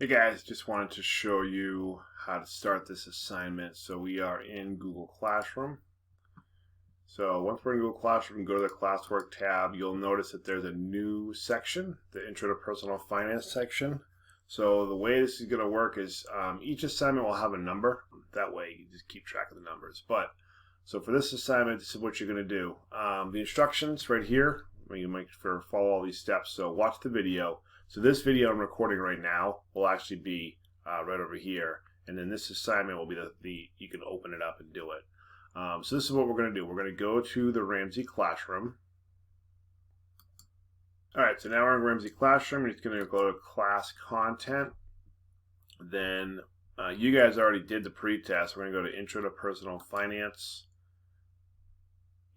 Hey guys, just wanted to show you how to start this assignment. So we are in Google Classroom. So once we're in Google Classroom, go to the Classwork tab. You'll notice that there's a new section, the Intro to Personal Finance section. So the way this is going to work is each assignment will have a number. That way you just keep track of the numbers. So for this assignment, this is what you're going to do. The instructions right here, you might follow all these steps. So watch the video. So this video I'm recording right now will actually be right over here, and then this assignment will be you can open it up and do it. So this is what we're going to do. We're going to go to the Ramsey Classroom. All right, so now we're in Ramsey Classroom. You're just going to go to Class Content. Then you guys already did the pre-test. We're going to go to Intro to Personal Finance.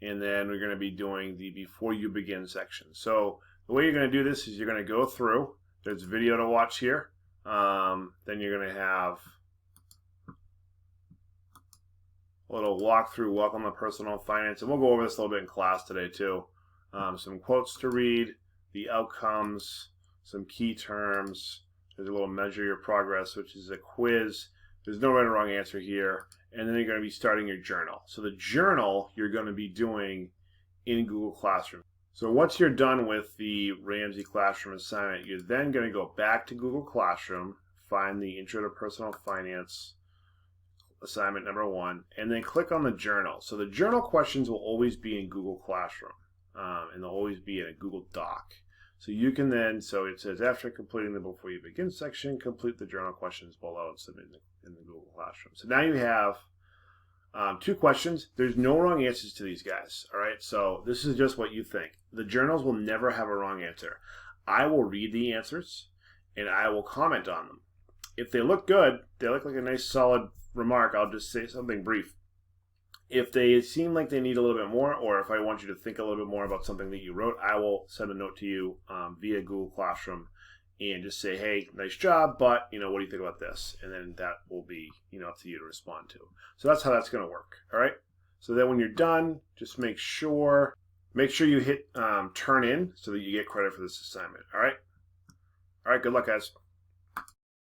And then we're going to be doing the Before You Begin section. So the way you're going to do this is you're going to go through. There's video to watch here. Then you're going to have a little walkthrough, Welcome to Personal Finance. And we'll go over this a little bit in class today too. Some quotes to read, the outcomes, some key terms. There's a little measure your progress, which is a quiz. There's no right or wrong answer here. And then you're going to be starting your journal. So the journal you're going to be doing in Google Classroom. So once you're done with the Ramsey Classroom assignment, you're then going to go back to Google Classroom, find the Intro to Personal Finance assignment number 1, and then click on the journal. So the journal questions will always be in Google Classroom, and they'll always be in a Google Doc. So you can then, so it says after completing the Before You Begin section, complete the journal questions below and submit in the Google Classroom. So now you have 2 questions. There's no wrong answers to these guys, all right? So this is just what you think. The journals will never have a wrong answer. I will read the answers, and I will comment on them. If they look good, they look like a nice solid remark, I'll just say something brief. If they seem like they need a little bit more, or if I want you to think a little bit more about something that you wrote, I will send a note to you via Google Classroom and just say, hey, nice job, but, what do you think about this? And then that will be, up to you to respond to. So that's how that's going to work, all right? So then when you're done, just make sure you hit turn in so that you get credit for this assignment, all right? All right, good luck, guys.